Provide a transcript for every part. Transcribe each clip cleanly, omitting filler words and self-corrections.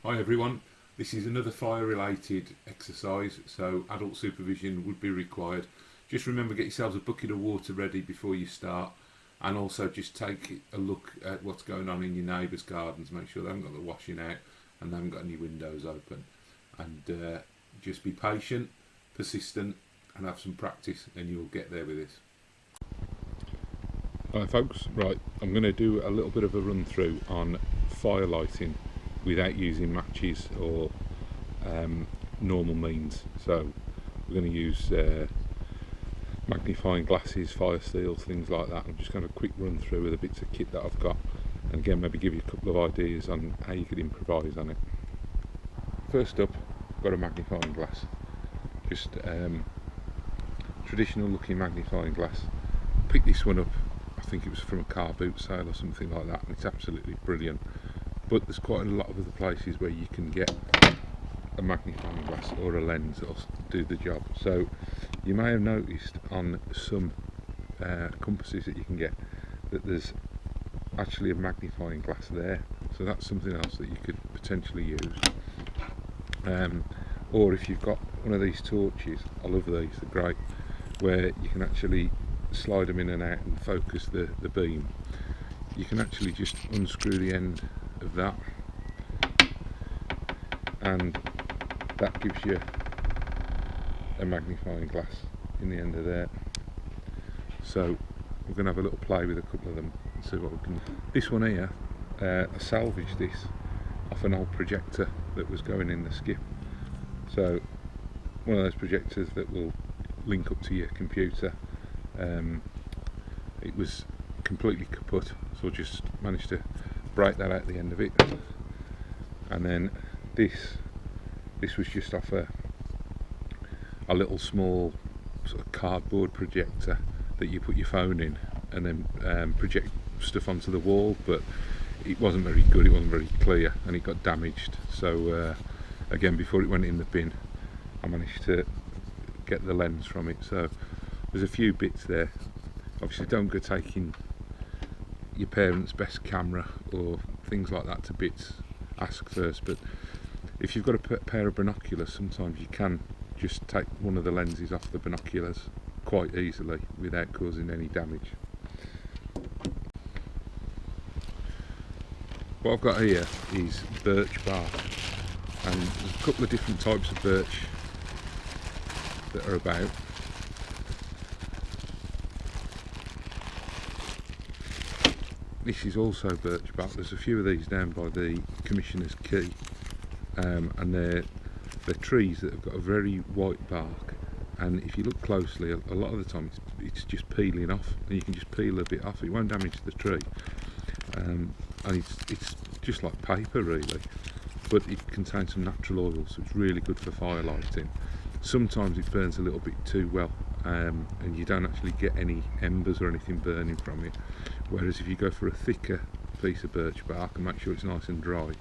Hi everyone, this is another fire related exercise, so adult supervision would be required. Just remember, get yourselves a bucket of water ready before you start, and also just take a look at what's going on in your neighbours' gardens. Make sure they haven't got the washing out and they haven't got any windows open, and just be patient, persistent and have some practice and you'll get there with this. Hi folks, right, I'm going to do a little bit of a run through on firelighting without using matches or normal means. So we're going to use magnifying glasses, fire seals, things like that. I'm just going to quick run through with the bits of kit that I've got, and again maybe give you a couple of ideas on how you could improvise on it. First up, I've got a magnifying glass, just traditional looking magnifying glass. Picked this one up, I think it was from a car boot sale or something like that, and it's absolutely brilliant. But there's quite a lot of other places where you can get a magnifying glass or a lens that'll do the job. So you may have noticed on some compasses that you can get that there's actually a magnifying glass there, so that's something else that you could potentially use. Or if you've got one of these torches, I love these, they're great, where you can actually slide them in and out and focus the beam. You can actually just unscrew the end of that, and that gives you a magnifying glass in the end of there. So we're going to have a little play with a couple of them and see what we can do. This one here, I salvaged this off an old projector that was going in the skip. So one of those projectors that will link up to your computer. It was completely kaput, so I just managed to break that out the end of it. And then this was just off a little small sort of cardboard projector that you put your phone in and then project stuff onto the wall, but it wasn't very good, it wasn't very clear, and it got damaged. So again, before it went in the bin, I managed to get the lens from it. So there's a few bits there. Obviously don't go taking your parents' best camera or things like that to bits, ask first. But if you've got a pair of binoculars, sometimes you can just take one of the lenses off the binoculars quite easily without causing any damage. What I've got here is birch bark, and there's a couple of different types of birch that are about. This is also birch bark. There's a few of these down by the Commissioner's Quay, and they're trees that have got a very white bark, and if you look closely, a lot of the time it's just peeling off, and you can just peel a bit off. It won't damage the tree, and it's just like paper really, but it contains some natural oil, so it's really good for firelighting. Sometimes it burns a little bit too well, and you don't actually get any embers or anything burning from it, whereas if you go for a thicker piece of birch bark and make sure it's nice and dry,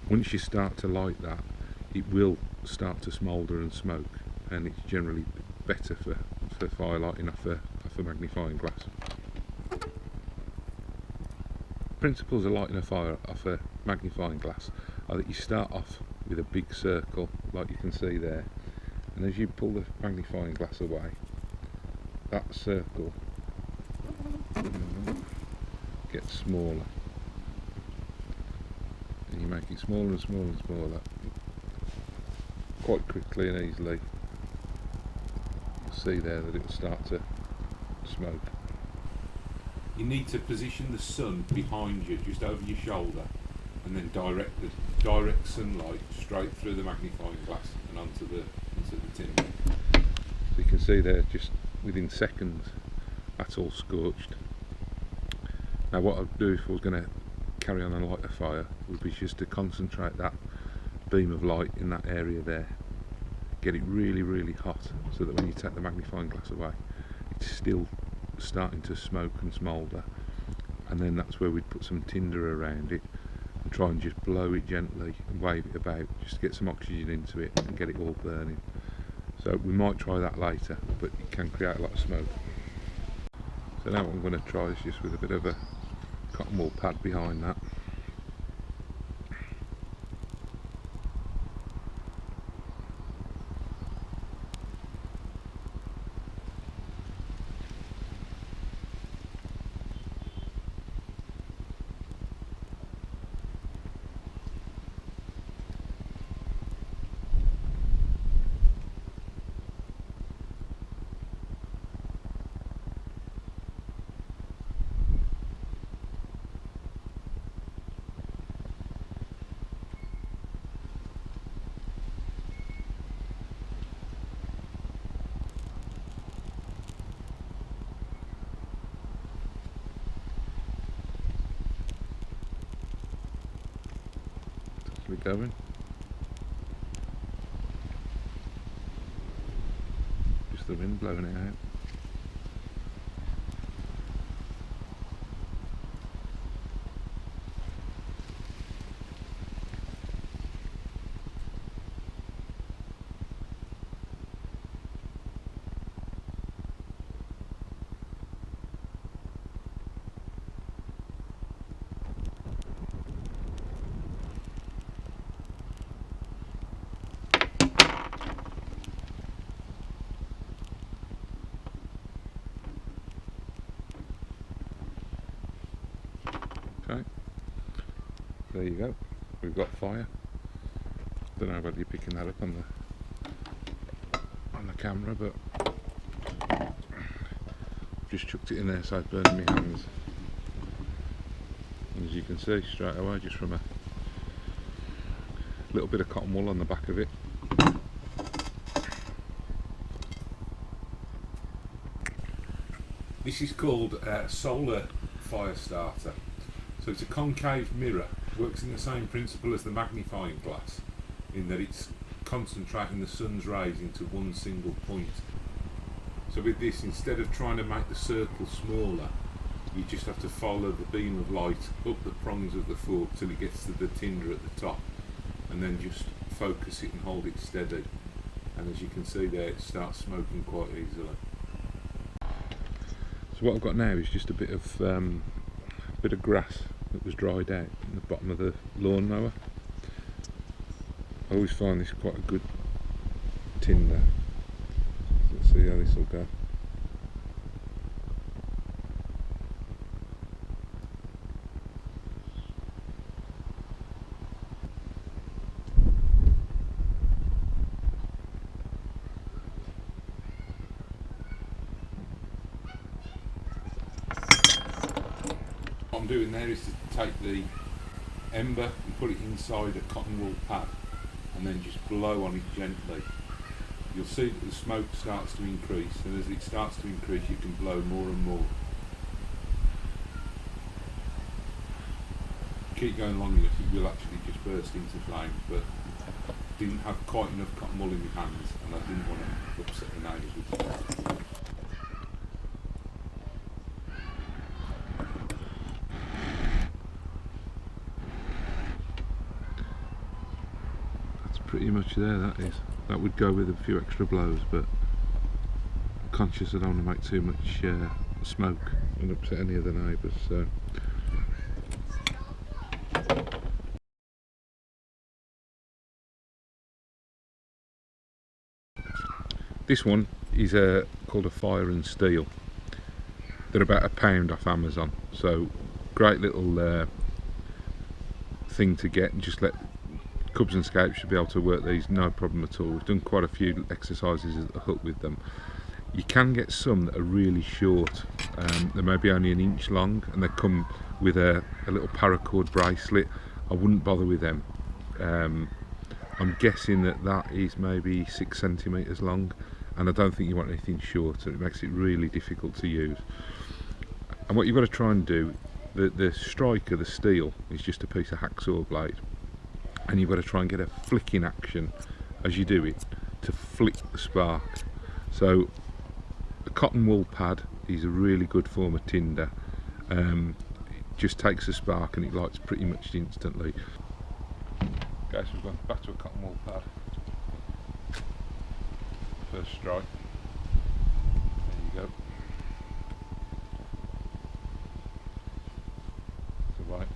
once you start to light that, it will start to smoulder and smoke, and it's generally better for firelighting off a magnifying glass. Principles of lighting a fire off a magnifying glass are that you start off with a big circle like you can see there, and as you pull the magnifying glass away, that circle gets smaller, and you make it smaller and smaller and smaller quite quickly and easily. You'll see there that it will start to smoke. You need to position the sun behind you, just over your shoulder, and then direct sunlight straight through the magnifying glass and onto the tin. So you can see there, just within seconds, that's all scorched. Now what I'd do if I was going to carry on and light a fire would be just to concentrate that beam of light in that area there, get it really really hot, so that when you take the magnifying glass away, it's still starting to smoke and smoulder, and then that's where we'd put some tinder around it and try and just blow it gently and wave it about just to get some oxygen into it and get it all burning. So we might try that later, but it can create a lot of smoke. So now what I'm going to try is just with a bit of a cotton wool pad behind that. We're going. Just the wind blowing it out. Okay, there you go. We've got fire. Don't know whether you're picking that up on the camera, but just chucked it in there so it burned my hands. And as you can see straight away, just from a little bit of cotton wool on the back of it. This is called a solar fire starter. So it's a concave mirror, works in the same principle as the magnifying glass, in that it's concentrating the sun's rays into one single point. So with this, instead of trying to make the circle smaller, you just have to follow the beam of light up the prongs of the fork till it gets to the tinder at the top, and then just focus it and hold it steady. And as you can see there, it starts smoking quite easily. So what I've got now is just a bit of grass that was dried out in the bottom of the lawnmower. I always find this quite a good tinder. Let's see how this will go. What I'm doing there is to take the ember and put it inside a cotton wool pad and then just blow on it gently. You'll see that the smoke starts to increase, and as it starts to increase you can blow more and more. Keep going long enough, it will actually just burst into flames, but didn't have quite enough cotton wool in my hands and I didn't want to upset the neighbours with it. Pretty much there, that is. That would go with a few extra blows, but I'm conscious I don't want to make too much smoke and upset any of the neighbours, so. This one is called a Fire and Steel. They're about £1 off Amazon, so great little thing to get, and just let Cubs and Scouts should be able to work these no problem at all. We've done quite a few exercises at the hut with them. You can get some that are really short, they may be only 1 inch long, and they come with a little paracord bracelet. I wouldn't bother with them. I'm guessing that is maybe 6 centimetres long, and I don't think you want anything shorter. It makes it really difficult to use. And what you've got to try and do, the striker, the steel, is just a piece of hacksaw blade. And you've got to try and get a flicking action as you do it to flick the spark. So a cotton wool pad is a really good form of tinder. It just takes a spark and it lights pretty much instantly. Okay, so we've gone back to a cotton wool pad. First strike. There you go. To the right.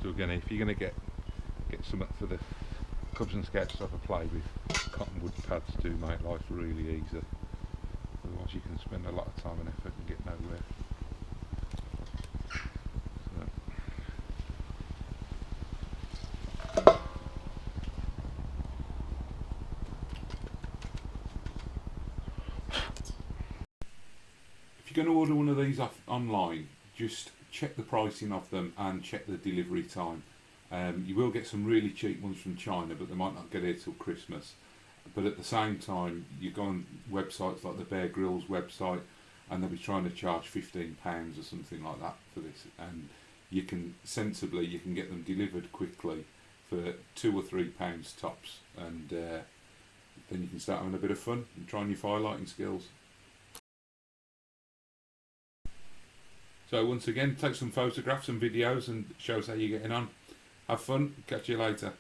So again, if you're going to get something for the Cubs and Scouts to have a play with, cotton wood pads do make life really easy. Otherwise you can spend a lot of time and effort and get nowhere. If you're going to order one of these off online, just check the pricing of them and check the delivery time. You will get some really cheap ones from China, but they might not get here till Christmas. but at the same time, you go on websites like the Bear Grylls website, and they'll be trying to charge £15 or something like that for this, and you can get them delivered quickly for £2 or £3 tops, and then you can start having a bit of fun and trying your firelighting skills. So once again, take some photographs and videos and show us how you're getting on. Have fun. Catch you later.